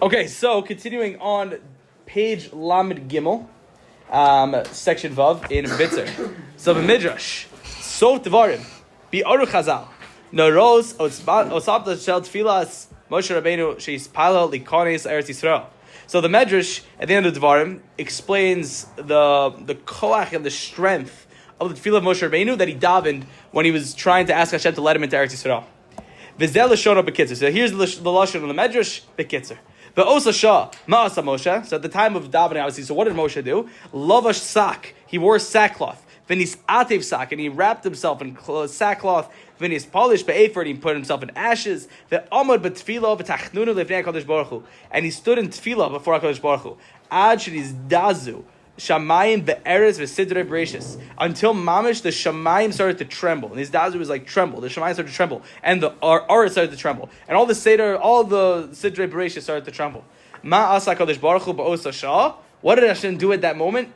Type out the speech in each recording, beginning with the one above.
Okay, so continuing on page Lamed Gimel, section Vav in Bitzer. So the Midrash, Sof Devarim, Bi'aru Chazal, Noros Osabta Shel Tfilas Moshe Rabbeinu Sheispalo Likonis Eretz Yisrael. So the Midrash at the end of Devarim explains the koach and the strength of the tefillah of Moshe Rabbeinu that he davened when he was trying to ask Hashem to let him into Eretz Yisrael. V'zel l'shona b'kitzer. So here's the lashon of the Midrash b'kitzer. V'osa shah ma'asa Moshe. So at the time of davening, obviously, so what did Moshe do? Lavash sak. He wore sackcloth. V'nis atev sak, and he wrapped himself in sackcloth. V'nis polish be'efer, and he put himself in ashes. V'amad b'tefillah v'tachnunu lefnei HaKadosh Baruch Hu, and he stood in tefillah before HaKadosh Baruch Hu. Ad sheniz dazu shamayim be'eretz v'sidrei bereshis, until mamish the shamayim started to tremble. And his dazu was like tremble. The shamayim started to tremble, and the aretz started to tremble, and all the sidrei bereshis started to tremble. Ma asa HaKadosh Baruch Hu ba'osa shah. What did Hashem do at that moment?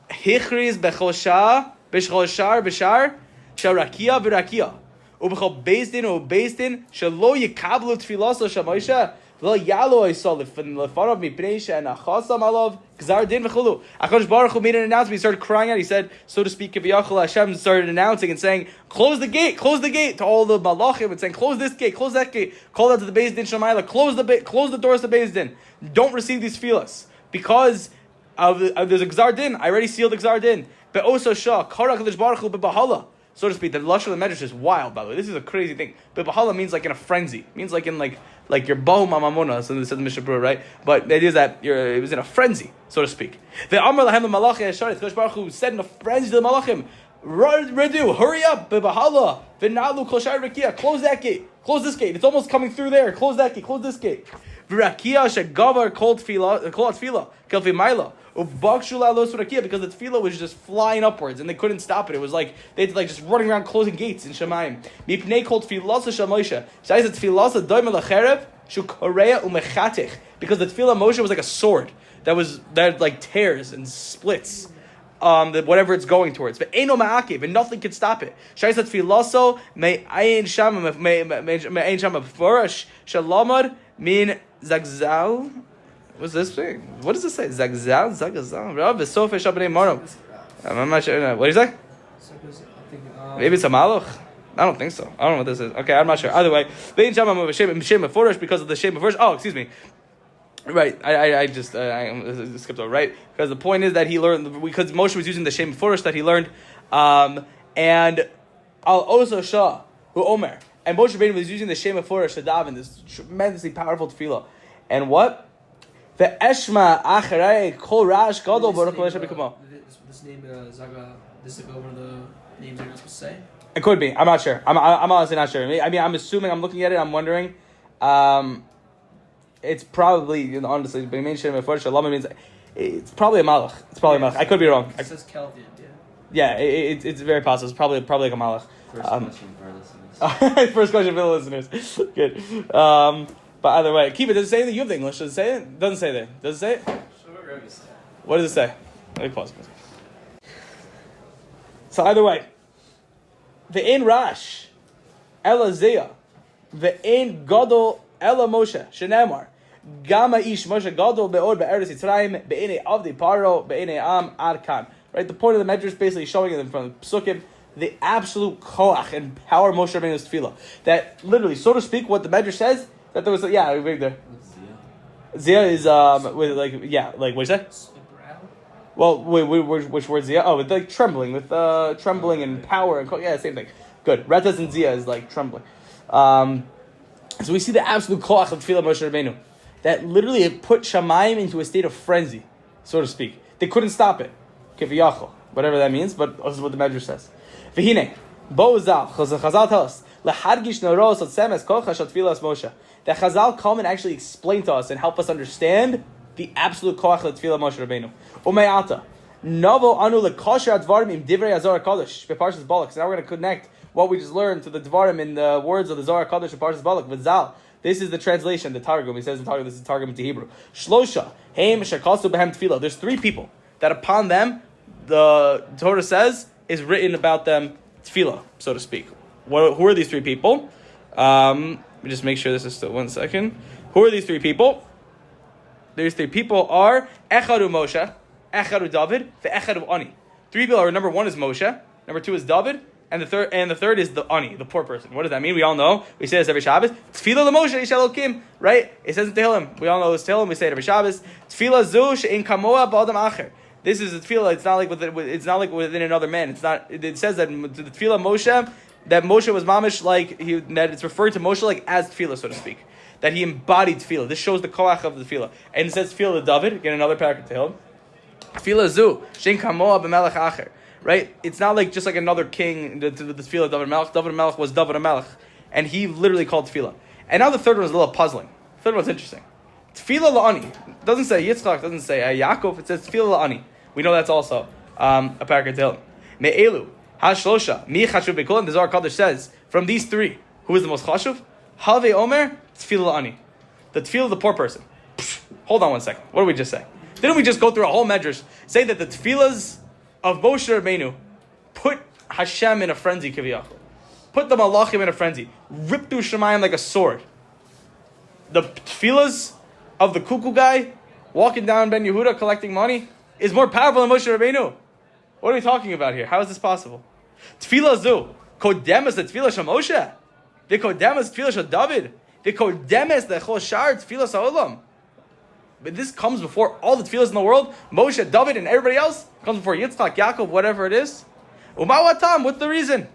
Hichriz bechosha b'shar b'shar sharakia v'rakia ubechol bezdin ubezdin shelo yikablu tfilaso shamoisha v'lo yalo isol lefanav mipnei she'enachasam alav gzar din v'chulu. HaKadosh Baruch Hu made an announcement. He started crying out. He said, so to speak, Kiviyachol Hashem started announcing and saying, close the gate to all the malachim, and saying, close this gate, close that gate, call out to the bezdin shamayla, close the doors to bezdin. Don't receive these tefillas because there's a gzar din. I already sealed the gzar din. But also shah kara HaKadosh Baruch Hu bebahala. So to speak, the lashon of the Medrash is wild, by the way. This is a crazy thing. But Bahala means like in a frenzy. It means like in like your bohu mamamona, so this is the Mishnah Berurah, right? But the idea is that it was in a frenzy, so to speak. The Amar lahem the Malachi Hasharit, Kosh Baruch Hu said in a frenzy to the Malachim, Redu, hurry up, Bebahala, V'nalu Kol Shar Rakia, close that gate, close this gate. It's almost coming through there. Close that gate, close this gate. V'rakia shegavar kol tefila, kel v'mayla. Because the tefillah was just flying upwards and they couldn't stop it. It was like they had like just running around closing gates in Shemayim. Because the tefillah of Moshe was like a sword that had like tears and splits. Whatever it's going towards, but ain't no ma'akiv, and nothing can stop it. Shaisa tfilaso me ayin shama b'forash shalamad min zagzal. What's this thing? What does it say? Zagzal? Rav v'sof eshabnei morom. I'm not sure. What do you say? Maybe it's a malach? I don't think so. I don't know what this is. Okay, I'm not sure. Either way, ve'in shama b'shem b'forash, because of the shem b'forash. Oh, excuse me. Right, I just skipped over, right? Because the point is that he learned, because Moshe was using the Shem Furish that he learned, and Al Oso Shah, who Omer, and Moshe Rabbeinu was using the Shem Furish to daven, this tremendously powerful tefillah. And what? The Eshma Acharei Kol Rash Gadol Baruch Hashem B'Kamo. This name, Zaga, this is one of the names you're not supposed to say? It could be, I'm not sure. I'm honestly not sure. I mean, I'm assuming, I'm looking at it, I'm wondering, it's probably, honestly, but means it's probably a malach. It's probably a malach. I could be wrong. It says Kelvin, yeah. Yeah, it's very possible. It's probably like a malach. First question for our listeners. First question for the listeners. Good. But either way, keep it. Does it say that you have the English? Does it say it? Doesn't say that. Does it say it? What does it say? Let me pause. So either way, the in Rash, Ela Zia, the in Gadol Ela Moshe, Shenemar, Gama Ish Moshe Gadol Be'od Be'eretz Yitzrayim Be'inei Avdi Paro Be'inei Am Arkan. Right, the point of the Medrash basically showing them from the Psukim the absolute koach and power of Moshe Rabbeinu's tefillah. That literally, so to speak, what the Medrash says that there was right there. What's Zia is with like what you say? Well, which word Zia? Oh, with like trembling, with trembling and power and same thing. Good. Retas and Zia is like trembling. So we see the absolute koach of tefillah Moshe Rabbeinu that literally it put Shamayim into a state of frenzy, so to speak. They couldn't stop it. Kiviyachol, whatever that means, but this is what the Medrash says. V'hine, Bo'uzal, Chazal tell us, L'hadgish noros od semes kochash od tefillas Moshe. That Chazal come and actually explain to us and help us understand the absolute koach of tefillah Moshe Rabbeinu. Umayata, Novo anu lekosher advarim im divrei Azor HaKadosh, Parshas Balak. So now we're going to connect what we just learned to the Dvarim in the words of the Zohar HaKadosh of Parshas Balak. V'zal, this is the translation, the Targum. He says in Targum, this is Targum into Hebrew. Shlosha, heim shakasu behem tefillah. There's three people that upon them, the Torah says, is written about them tefillah, so to speak. Who are these three people? Let me just make sure this is still 1 second. Who are these three people? There's three people are Echadu Moshe, Echadu David, Ve'echadu Ani. Three people are, number one is Moshe, number two is David, and the third is the Ani, the poor person. What does that mean? We all know. We say this every Shabbos. Tefillah l'Moshe Ish Elokim, right? It says in Tehillim. We all know this Tehillim. We say it every Shabbos. Tefillah zu she'in kamoa ba'adam acher. This is a tefillah. It's not like within another man. It's not. It says that the tefillah Moshe, that Moshe was mamish that it's referred to Moshe like as tefillah, so to speak. That he embodied tefillah. This shows the koach of the tefillah. And it says tefillah David. Again, another paragraph Tehillim. Tefillah zu she'in kamoa b'melech acher. Right? It's not like just like another king, the tefillah of David Melech. David Melech was David Melech, and he literally called tefillah. And now the third one is a little puzzling. The third one's interesting. Tefillah la'ani. It doesn't say Yitzchak, doesn't say Yaakov, it says tefillah la'ani. We know that's also a paragraph Tehillim. Me'elu, ha'shlosha, mi chashuv b'kolim, the Zohar Kodesh says, from these three, who is the most chashuv? Have omer, tefillah la'ani. The tefillah of the poor person. Hold on one second. What did we just say? Didn't we just go through a whole medrash, say that the tefillahs of Moshe Rabbeinu put Hashem in a frenzy, kiviyachol. Put the malachim in a frenzy. Rip through Shemayim like a sword. The tefillahs of the cuckoo guy walking down Ben Yehuda collecting money is more powerful than Moshe Rabbeinu. What are we talking about here? How is this possible? Tefillah zu kodemes the tefillah shel Moshe. The kodemes tefillah shel David. The kodemes the chol shar tefillah sa'olam. But this comes before all the tefillahs in the world. Moshe, David, and everybody else comes before Yitzchak, Yaakov, whatever it is. Umawatam, what's the reason?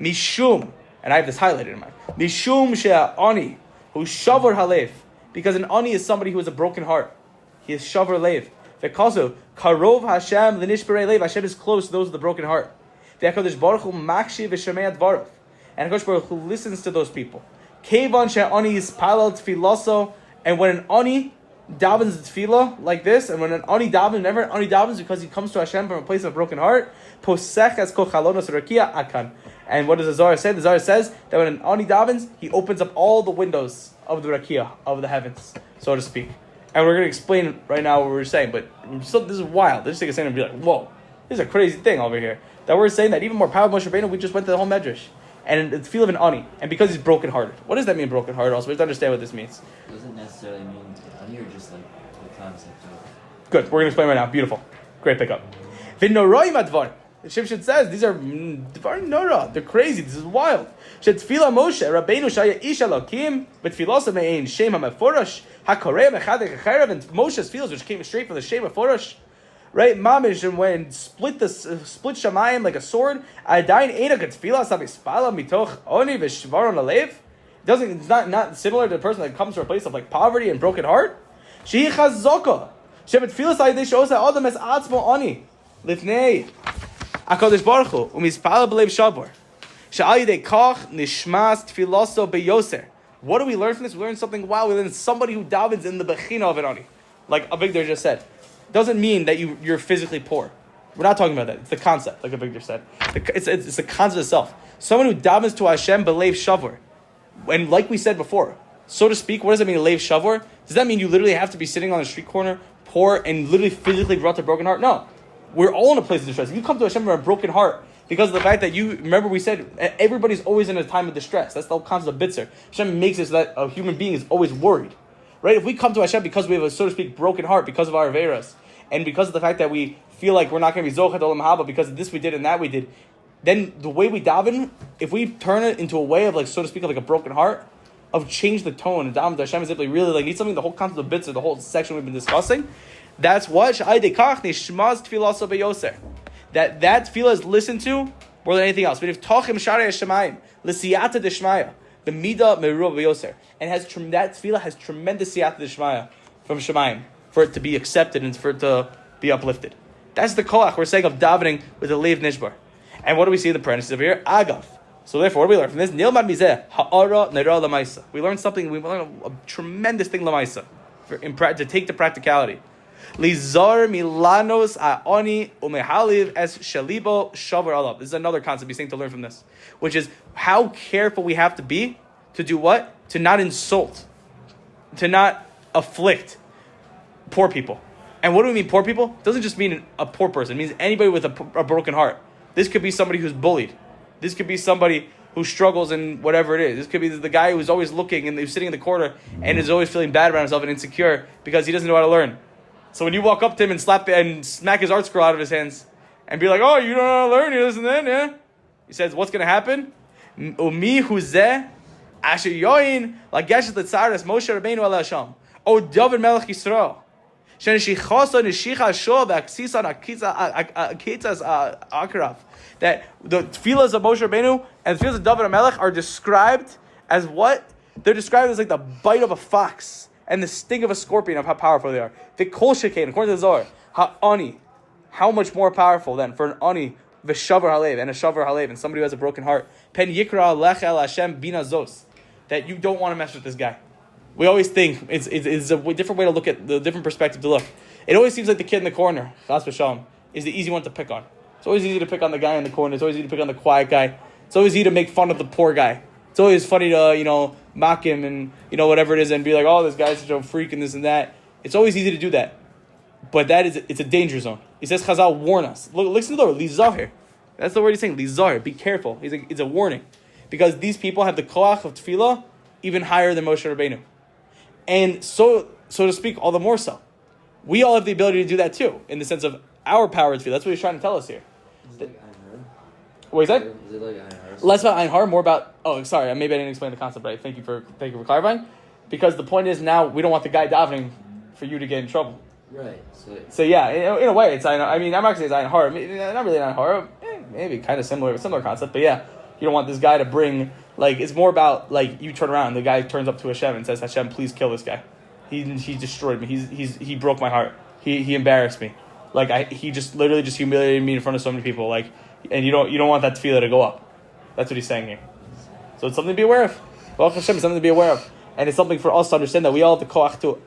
Mishum, and I have this highlighted in mind. Mishum she'ani, who shavar halev, because an ani is somebody who has a broken heart. He is shavar lev. V'kazu karov Hashem l'nishbarei lev. Hashem is close to those with the broken heart. V'akadosh baruch hu makshi v'shemei advarav, and Hakadosh Baruch Hu listens to those people. Kevan she'ani is palal tfilaso, and when an ani davens tefillah like this, and when an ani davens, whenever an ani davens, because he comes to Hashem from a place of a broken heart, posech as kol chalonos rakia akan. And what does the Zohar say? The Zohar says that when an ani davens, he opens up all the windows of the rakia, of the heavens, so to speak. And we're going to explain right now what we're saying, but this is wild. Let's take a second and be like, whoa, this is a crazy thing over here. That we're saying that even more powerful Moshe Rabbeinu, we just went to the whole medrash. And the feel of an ani, and because he's brokenhearted. What does that mean, brokenhearted? Also, we have to understand what this means. It doesn't necessarily mean ani, or just like the concept of. Good, we're going to explain right now. Beautiful, great pickup. V'noroim advar. The Shimshon says these are dvar nora. They're crazy. This is wild. Shetfila Moshe Rabbeinu shaya ish Elokim b'tfilosa me'ein shem ha'meforosh hakorei mechadek ha'cherev, and Moshe's fields which came straight from the shem ha'forosh. Right, mamish, and when split Shemayim like a sword, adayin ena ketfila sabispala mitoch oni v'shvaron alev. It's not similar to the person that comes from a place of like poverty and broken heart. Shehi chazaka shebetfilas ayidei shosa adam es atzmo ani lifnei Hakadosh Baruch Hu umispala b'lev shavor she'ayidei kach nishmas tfilaso beyoser. What do we learn from this? We learn something. Wow, we learn somebody who davens in the bechina of an ani, like Avigdor just said. Doesn't mean that you're physically poor. We're not talking about that. It's the concept, like Avigdor said. It's the concept itself. Someone who davens to Hashem b'leiv shavor, and like we said before, so to speak, what does that mean, leiv shavor? Does that mean you literally have to be sitting on a street corner, poor, and literally physically brought to a broken heart? No. We're all in a place of distress. If you come to Hashem from a broken heart, because of the fact that remember we said, everybody's always in a time of distress. That's the whole concept of bitzer. Hashem makes it so that a human being is always worried. Right? If we come to Hashem because we have a, so to speak, broken heart because of our averas, and because of the fact that we feel like we're not going to be zochet olam haba because of this we did and that we did, then the way we daven, if we turn it into a way of like, so to speak, of like a broken heart, of change the tone and daven to Hashem is really like need something. The whole concept of bits, or the whole section we've been discussing, that's what that tefillah is listened to more than anything else. But if tachim sharei Shemayim l'siyata d'shmaya, the midah meruah v'yoser, and that tefillah has tremendous siyata d'shmaya from Shemayim for it to be accepted and for it to be uplifted. That's the koach we're saying of davening with the leiv nishbar. And what do we see in the parentheses over here? Agav. So therefore, what do we learn from this? Nilmad mizeh ha'ara nera lamaisa. We learn something. We learn a tremendous thing lamaisa to take the practicality. Lizar milanos aoni umehaliv es shalibo shavar alav. This is another concept he's saying to learn from this, which is how careful we have to be to do what? To not insult, to not afflict poor people. And what do we mean poor people? It doesn't just mean a poor person. It means anybody with a broken heart. This could be somebody who's bullied. This could be somebody who struggles in whatever it is. This could be the guy who's always looking and who's sitting in the corner and is always feeling bad about himself and insecure because he doesn't know how to learn. So when you walk up to him and smack his art scroll out of his hands and be like, oh, you don't know how to learn, you listen then, yeah? He says, what's going to happen? Umi huzeh asher yoin lageshet letzaras Moshe Rabbeinu el Hashem. O David Melech Yisrael. That the tefillas of Moshe Rabbeinu and the tefillas of David HaMelech are described as what? They're described as like the bite of a fox and the sting of a scorpion of how powerful they are. The kol shekain, according to the Zohar, ha'ani, how much more powerful then for an ani, v'shavar halev, and a shavar halev, and somebody who has a broken heart. Pen yikra lech el Hashem bina zos, that you don't want to mess with this guy. We always think it's a different way to look at the different perspective to look. It always seems like the kid in the corner, chas v'shalom, is the easy one to pick on. It's always easy to pick on the guy in the corner. It's always easy to pick on the quiet guy. It's always easy to make fun of the poor guy. It's always funny to mock him and whatever it is and be like, oh, this guy's such a freak and this and that. It's always easy to do that, but it's a danger zone. He says Chazal warn us. Look, listen to the word lizahir. That's the word he's saying. Lizahir. Be careful. It's a warning because these people have the koach of tefillah even higher than Moshe Rabbeinu. And so to speak, all the more so. We all have the ability to do that too, in the sense of our power to feel. That's what he's trying to tell us here. Is it like Ein Har? What is that? Is it like Ein Har? Less about Ein Har, more about... Oh, sorry, maybe I didn't explain the concept, but thank you for clarifying. Because the point is now, we don't want the guy davening for you to get in trouble. Right. So yeah, in a way, it's Ein Har. I mean, I'm not going to say it's Ein Har. Not really Ein Har. Maybe kind of similar concept, but yeah. You don't want this guy to bring... it's more about, you turn around, the guy turns up to Hashem and says, Hashem, please kill this guy. He destroyed me. He broke my heart. He embarrassed me. He just literally just humiliated me in front of so many people. And you don't want that tefillah to go up. That's what he's saying here. So it's something to be aware of. Well, Hashem is something to be aware of. And it's something for us to understand that we all have the koach to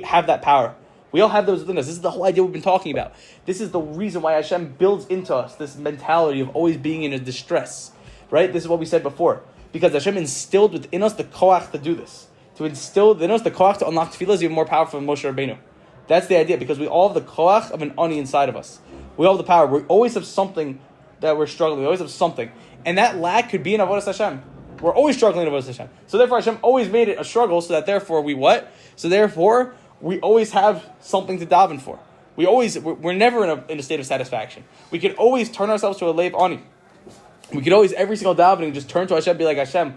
have that power. We all have those within us. This is the whole idea we've been talking about. This is the reason why Hashem builds into us this mentality of always being in a distress. Right? This is what we said before. Because Hashem instilled within us the koach to do this. To instill within us the koach to unlock tefillah is even more powerful than Moshe Rabbeinu. That's the idea, because we all have the koach of an ani inside of us. We all have the power. We always have something that we're struggling. We always have something. And that lack could be in avodas Hashem. We're always struggling in avodas Hashem. So therefore Hashem always made it a struggle, so that therefore we what? So therefore we always have something to daven for. We're never in a state of satisfaction. We can always turn ourselves to a leiv ani. We could always, every single davening, just turn to Hashem and be like, Hashem,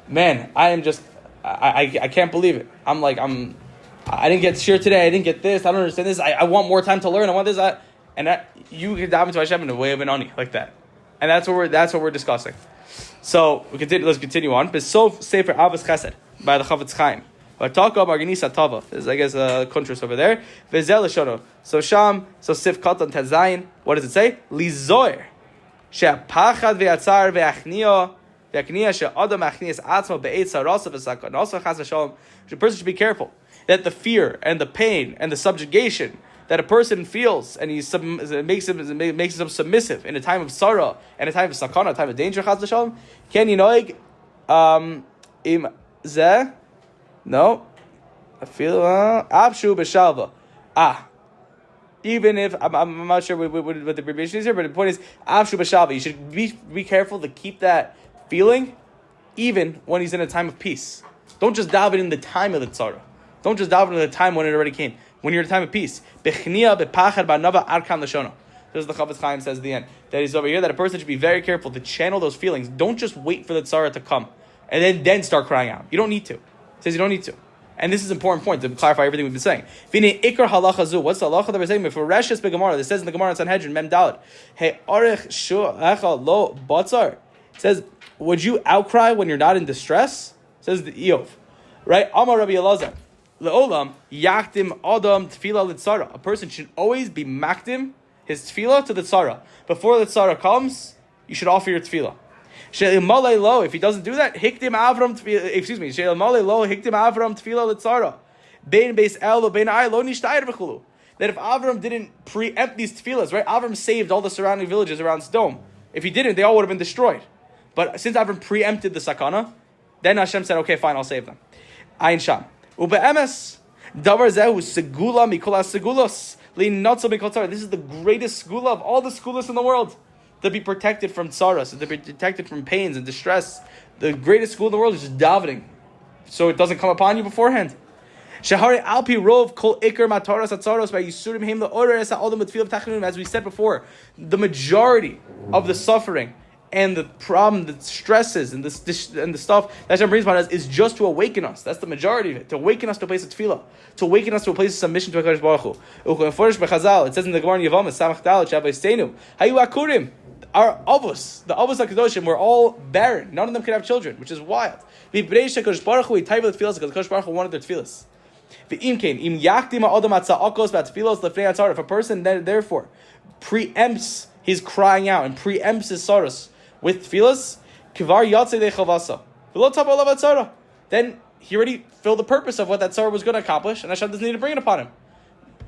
man, I can't believe it. I didn't get shir today. I didn't get this. I don't understand this. I want more time to learn. I want this. You can dive into Hashem in a way of an ani like that, and that's what we're discussing. So let's continue on. Besof Sefer Avos Chesed by the Chavetz Chaim. Vataka Marganisa Tava. There's a contrast over there. Vezel Shono. So Sif Katan Tazayin. What does it say? Lizoyer. She'apachad ve'atzar ve'achniyah. The person should be careful that the fear and the pain and the subjugation that a person feels, and makes him submissive in a time of sorrow and a time of sakana, a time of danger, chas v'shalom. Can you know im zeh? No, I feel abshu b'shalva. Even if I'm not sure what the abbreviation is here, but the point is abshu b'shalva. You should be careful to keep that feeling even when he's in a time of peace. Don't just daven in the time of the tzara. Don't just daven in the time when it already came. When you're in a time of peace. Bechniya bepachad ba'nava arkan l'shono. This is the Chavetz Chaim says at the end. That is over here that a person should be very careful to channel those feelings. Don't just wait for the tzara to come and then start crying out. You don't need to. It says you don't need to. And this is an important point to clarify everything we've been saying. V'nei ikar halacha zu. What's the halacha that we're saying? For Reshus beGemara, this says in the Gemara in Sanhedrin, Mem Daled. Hey arich shu'echa lo batzar. It says, would you outcry when you're not in distress? It says the Eov. Right? Amar Rabbi Elazar. Le'olam yaktim adam tefillah litzara. A person should always be makdim his tefillah to the tzara. Before the tzara comes, you should offer your tefillah. She'ilmalei lo. If he doesn't do that, hikdim avram tefillah. Excuse me. She'ilmalei lo hikdim avram tefillah litzara. Bein beis el lo bein ay lo nishtayir v'chulu. That if Avram didn't preempt these tefillahs, right? Avram saved all the surrounding villages around Sodom. If he didn't, they all would have been destroyed. But since Avram preempted the sakana, then Hashem said, okay, fine, I'll save them. Ayin Sham. Ube'emes, davar zehu segula mikol segulos, li'notzo mikol tzara. This is the greatest segula of all the segulas in the world. to be protected from tsaras, to be protected from pains and distress. The greatest school in the world is just davening, so it doesn't come upon you beforehand. Shahari alpi rov kol ikar mataras atzaros by yisurim him the order as ha'adam with field tachanun. As we said before, the majority of the suffering and the problem, the stresses and the stuff that Hashem brings upon us is just to awaken us. That's the majority of it. To awaken us to a place of tefillah. To awaken us to a place of submission to HaKadosh Baruch Hu. It says in the Gemara in Yevamos, Samach Dalet, Shabbai Steinu, Hayu Akurim, our avos, the avos HaKadoshim, were all barren. None of them could have children, which is wild. Because HaKadosh Baruch Hu wanted their tefillahs. If a person therefore preempts his crying out and preempts his sorrows with tefillas, then he already filled the purpose of what that sorrow was going to accomplish, and Hashem doesn't need to bring it upon him.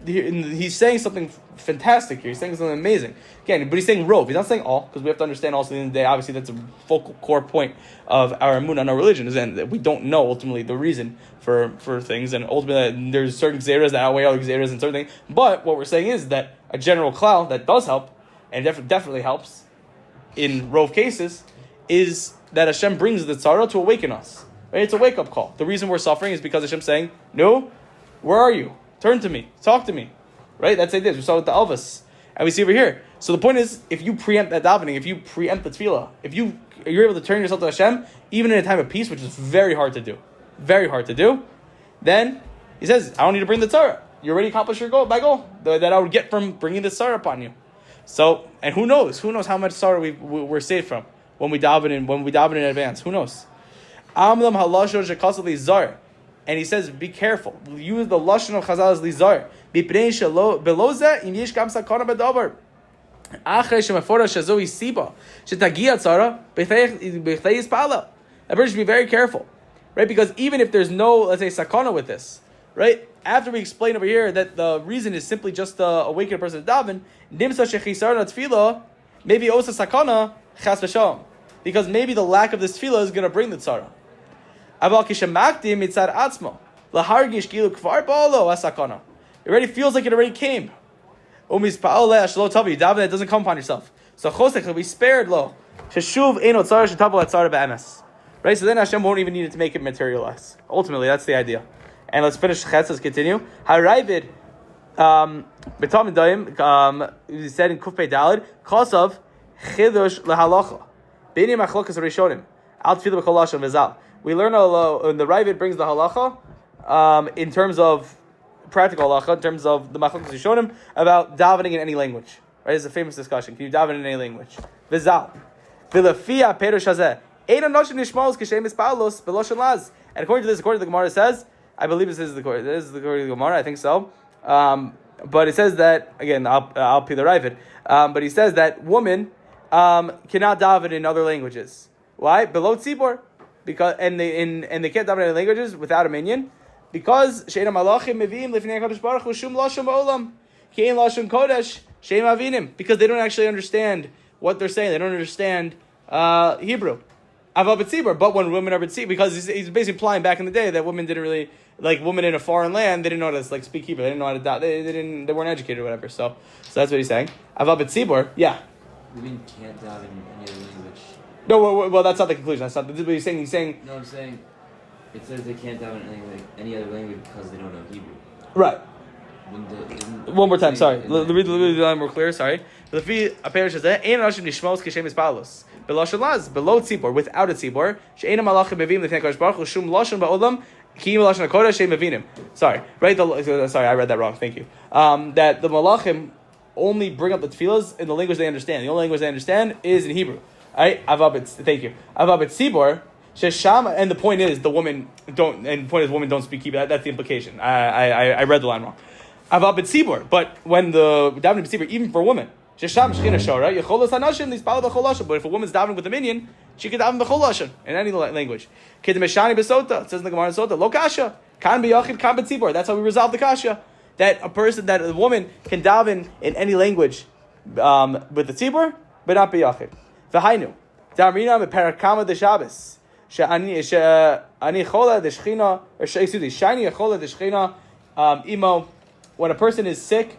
He's saying something fantastic here. He's saying something amazing. Again, but he's saying rov. He's not saying all, because we have to understand also at the end of the day, obviously that's a focal core point of our emunah and our religion, is that we don't know ultimately the reason for things, and ultimately there's certain gzeras that outweigh other gzeras and certain things. But what we're saying is that a general klal that does help, and definitely helps in rov cases, is that Hashem brings the tzara to awaken us. Right? It's a wake-up call. The reason we're suffering is because Hashem's saying, no, where are you? Turn to me. Talk to me. Right? That's it. We saw with the Elvis. And we see over here. So the point is, if you preempt that davening, if you preempt the tefillah, if you're able to turn yourself to Hashem, even in a time of peace, which is very hard to do, then he says, I don't need to bring the tzara. You already accomplished your goal, my goal, that I would get from bringing the tzara upon you. So, and who knows how much tzara we're saved from when we daven in advance. Who knows? Amlam halashon shekasel lizar. And he says, be careful. Use the lashon of Chazal as lizar. Bipnei shelo beloze im yesh gam sakana b'davar. Achrei shemafora shazoi siba shetagia tzara b'chtei yispala. That person should be very careful, right? Because even if there's no, let's say, sakana with this, right? After we explain over here that the reason is simply just to awaken a person to daven, nimsa shechisarna tefillah, maybe osa sakana chas v'shalom, because maybe the lack of this tefillah is going to bring the tzara. Aval kishamakdim mitzad atzmo lahargish gilu kvar ba'alo asakana. It already feels like it already came. Umispa'ol le'ashlo tavi, daven that doesn't come upon yourself. So chosek will be spared lo. Sheshuv eno tzara shetavel tzara be'emes. Right, so then Hashem won't even need it to make it materialize. Ultimately, that's the idea. And let's finish Chetz. Let's continue. Haravid, b'tam daim, he said in Kuf Pei Daled, Kosav chidush lehalacha, b'nei machlokas rishonim, al tefillah b'chol lashon v'zal. We learn in the Ravid brings the halacha in terms of practical halacha, in terms of the machlokas rishonim about davening in any language. Right, it's a famous discussion. Can you daven in any language? V'zal, v'lefia perush hazeh. And according to this, according to the Gemara, it says, I believe this is the Gemara, I think so. But it says that, again, I'll pay the Ravid. But he says that women cannot daven in other languages. Why? Below tzibor. Because and they can't daven in other languages without a minion. Because she'ena malachim meviim lifnei HaKadosh Baruch Hu shum lashon ba'olam. Kein lashon kodesh she'em avinim. Because they don't actually understand what they're saying. They don't understand Hebrew. But when women are b'tzibur, because he's basically implying back in the day that women didn't really, like women in a foreign land, they didn't know how to speak Hebrew, they didn't know how to they weren't educated or whatever. So that's what he's saying. Aval b'tzibur, yeah. Women can't daven in any other language. No, well, that's not the conclusion. That's not what he's saying. He's saying. No, I'm saying it says they can't daven in any other language because they don't know Hebrew. Right. One more time, sorry. Read the line more clear, sorry. Lefi aperish says that ein Hashem nishmos kishem ispalos. Below tzibor, without a tzibor, she'ena malachim mevim lefnei HaKadosh Baruch Hu shum lashon ba'olam ki lashon hakodesh she'em mevinim. Sorry, right? Sorry, I read that wrong. Thank you. That the malachim only bring up the tefillahs in the language they understand. The only language they understand is in Hebrew. Right? Thank you. Avabet tzibor shesham, and the point is women don't speak Hebrew. That's the implication. I read the line wrong. Avabet tzibor, but when the davening tzibor, even for women. But if a woman's davening with a minion, she can daven b'chol lashon in any language. It says in the Gemara Sota, lo kasha, kan b'yachid, kan b'tzibor. That's how we resolve the kasha. That a woman can daven in any language with the tzibor, but not b'yachid. V'hainu, damrina meparakama de Shabbos. Shani chola de shchina, or shani chola de shchina, imo. When a person is sick,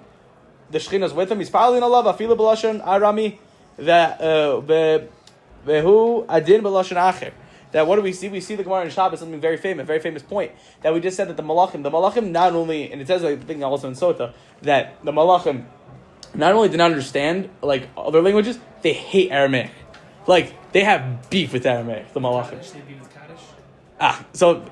the Shekhinah is with him. He's following Allah. Afilu b'lashon arami. that behu adin b'lashon acher. That what do we see? We see the Gemara in Shabbos, something very famous point that we just said that the malachim not only, and it says I think also in Sota that the malachim not only did not understand like other languages, they hate Aramaic. Like they have beef with Aramaic. The malachim. So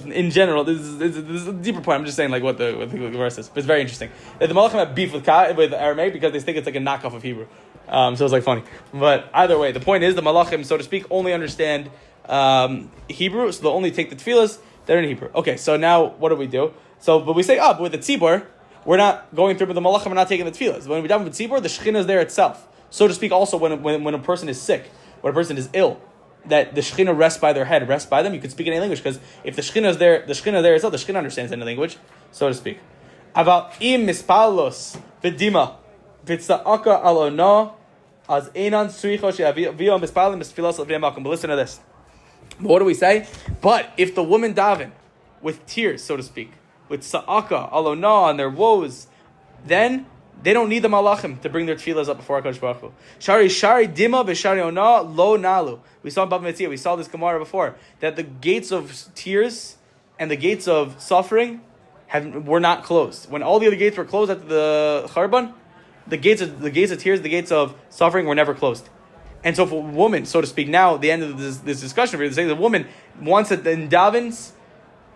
in general, this is a deeper point. I'm just saying like what the verse is, but it's very interesting. That the malachim have beef with Aramaic because they think it's like a knockoff of Hebrew. So it's like funny. But either way, the point is the malachim, so to speak, only understand Hebrew, so they'll only take the tefillas that are in Hebrew. Okay, so now what do we do? But we say, but with the tzibor, we're not going through with the malachim, we're not taking the tefillas. When we done with tzibor, the shechina is there itself. So to speak, also when a person is sick, when a person is ill, that the shechina rests by their head, rests by them. You can speak in any language because if the shechina is there, itself, the shechina understands any language, so to speak. About im mispalos v'dima v'tza'aka alona as einan tzricha she'aviyah mispalim misfilas al v'yamakim. But listen to this. What do we say? But if the woman daven with tears, so to speak, with sa'aka, alona, and their woes, then they don't need the malachim to bring their tefillas up before HaKadosh Baruch Hu. Shari dima v'shari ona lo nalu. We saw in Bava Metzia, we saw this Gemara before, that the gates of tears and the gates of suffering were not closed. When all the other gates were closed at the Charban, the gates of tears, the gates of suffering were never closed. And so for a woman, so to speak, now, the end of this discussion, we're saying the woman wants it in davens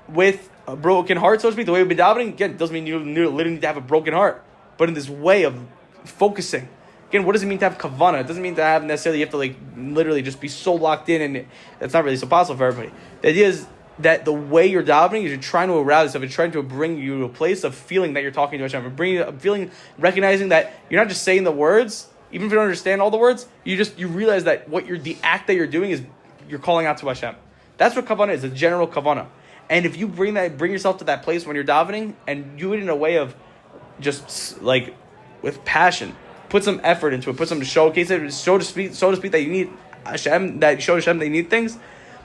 with a broken heart, so to speak, the way we've been davening, again, doesn't mean you literally need to have a broken heart, but in this way of focusing. Again, what does it mean to have kavanah? It doesn't mean to have necessarily, you have to like literally just be so locked in, and that's not really so possible for everybody. The idea is that the way you're davening is you're trying to arouse yourself, you're trying to bring you to a place of feeling that you're talking to Hashem, recognizing that you're not just saying the words. Even if you don't understand all the words, you realize that the act that you're doing is you're calling out to Hashem. That's what kavanah is, a general kavanah. And if you bring yourself to that place when you're davening and do it in a way of just like with passion, put some effort into it, put some showcase it, so to speak that you need Hashem, that you show Hashem that you need things.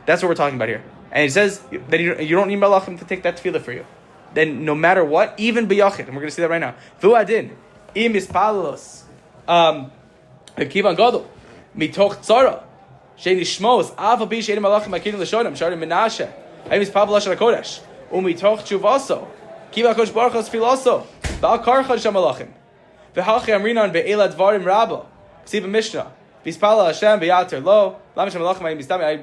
That's what we're talking about here. And it says that you don't need malachim to take that tefillah for you. Then no matter what, even b'yachid, and we're going to see that right now. V'u'adin im ispalos. Kivan Gadol, mitoch tzara, shenishmos, aval bi shein malachim makidim l'shonim, sharim menashe, hayim ispav lashon hakodesh, umitoch tshuvaso, kivan kodesh baruch has filaso, ba'al karcha sham malachim, v'hachi amrinan be'ela dvarim rabba, ksiv mishnah, v'spala Hashem be'yater lo, lama sham malachim hayim bistami.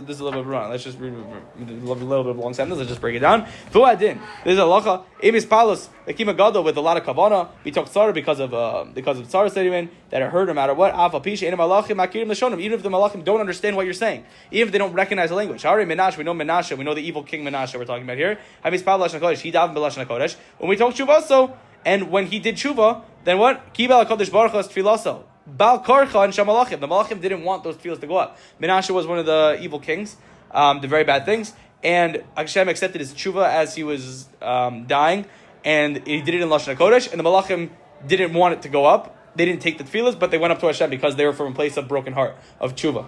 This is a little bit wrong. Let's just read a little bit of a long sentence. Let's just break it down. V'u'adin, this is a halacha. Im ispalos Kivan Gadol with a lot of kavanah. We talk tzara because of tzara statement that are heard no matter what. Even if the malachim don't understand what you're saying, even if they don't recognize the language. We know Menashe. We know the evil king Menashe. We're talking about here. He davened b'lashon hakodesh. When we talk tshuva, so and when he did tshuva, then what? Kibel hakodesh baruch has tfilaso. Bal karcha and shamalachim. The malachim didn't want those tefillas to go up. Menashe was one of the evil kings, the very bad things, and Hashem accepted his tshuva as he was dying. And he did it in Lashon HaKodesh, and the Malachim didn't want it to go up. They didn't take the tefillas, but they went up to Hashem because they were from a place of broken heart, of tshuva.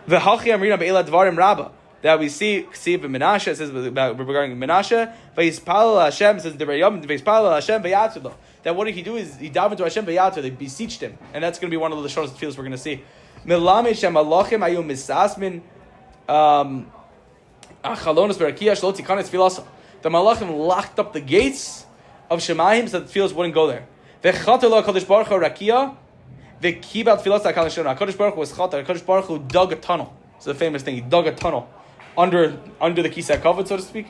V'hachi amrina be'ela dvarim rabba. That we see Menashe, it says regarding Menashe, v'yispalel Hashem, it says v'yispalel Hashem v'yatzudlo. That what did he do is he davened to Hashem v'yatzud, they beseeched him. And that's going to be one of the Lashonos tefillas we're going to see. Milame shem malachim ayu misasmin achalonos berakia shlo tikanes filaso. The Malachim locked up the gates of Shemayim so that the tefillas wouldn't go there. HaKadosh Baruch Hu rakia, v'kibal tefillas HaKal Hashem. HaKadosh Baruch Hu was chater. HaKadosh Baruch Hu dug a tunnel. It's the famous thing. He dug a tunnel under the Kisei HaKavod, so to speak,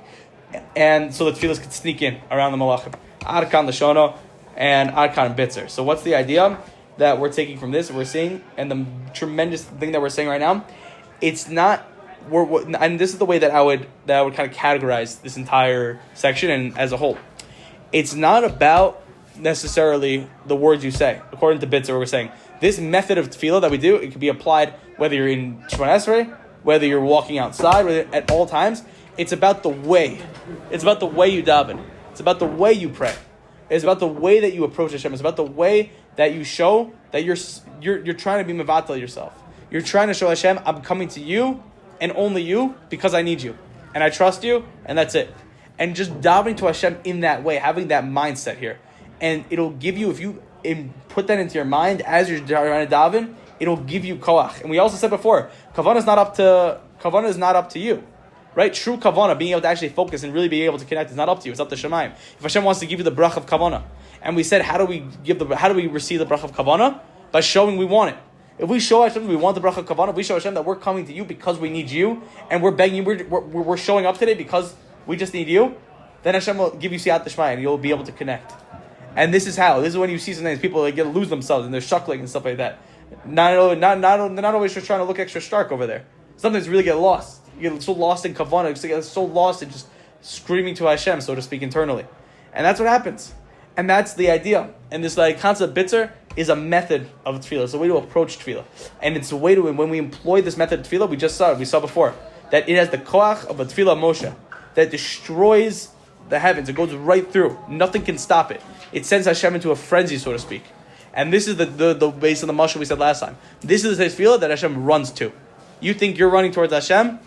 and so the tefillas could sneak in around the Malachim. Arkan Lashono and Arkan Bitzer. So what's the idea that we're taking from this? We're seeing, and the tremendous thing that we're saying right now, it's not. And this is the way that I would kind of categorize this entire section and as a whole. It's not about necessarily the words you say. According to Bitzer, we're saying this method of tefillah that we do, it can be applied whether you're in Shemona Esrei, whether you're walking outside, at all times. It's about the way. It's about the way you daven. It's about the way you pray. It's about the way that you approach Hashem. It's about the way that you show that you're trying to be mevatel yourself. You're trying to show Hashem, I'm coming to you and only you because I need you and I trust you, and that's it. And just davening to Hashem in that way, having that mindset here, and it'll give you, if you put that into your mind as you're trying to daven, it'll give you koach. And we also said before, kavanah is not up to you. Right? True kavanah, being able to actually focus and really being able to connect, is not up to you. It's up to Shemaim. If Hashem wants to give you the brach of kavanah, and we said, how do we receive the brach of kavanah? By showing we want it. If we show Hashem we want the brach of kavanah, if we show Hashem that we're coming to you because we need you, and we're begging you, we're showing up today because we just need you, then Hashem will give you siyat d'shmaya, and you'll be able to connect. And this is how. This is when you see sometimes people lose themselves and they're shuckling and stuff like that. They're not always just trying to look extra stark over there. Sometimes really get lost. You get so lost in kavanah, you get so lost in just screaming to Hashem, so to speak, internally. And that's what happens. And that's the idea. And this concept of bitzer is a method of tefillah. It's a way to approach tefillah. And it's a way to, when we employ this method of tefillah, we saw before, that it has the koach of a tefillah Moshe, that destroys the heavens. It goes right through. Nothing can stop it. It sends Hashem into a frenzy, so to speak. And this is the base of the mashal we said last time. This is the tefillah that Hashem runs to. You think you're running towards Hashem?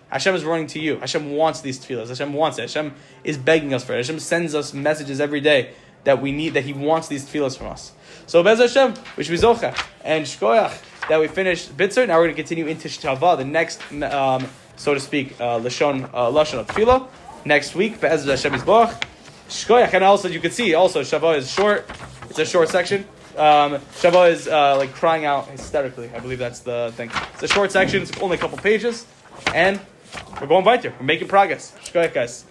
Hashem is running to you. Hashem wants these tefillahs. Hashem wants it. Hashem is begging us for it. Hashem sends us messages every day that we need, that He wants these tefillahs from us. So Bez Hashem, we should be zocha and shkoyach that we finished bitzer. Now we're going to continue into Shtava, the next, so to speak, lashon of tefillah. Next week, Bez Hashem is boch shkoyach, and also you can see also Shtava is short. It's a short section. Shtava is like crying out hysterically. I believe that's the thing. It's a short section. It's only a couple pages, and we're going weiter. We're making progress. Shkoyach, guys.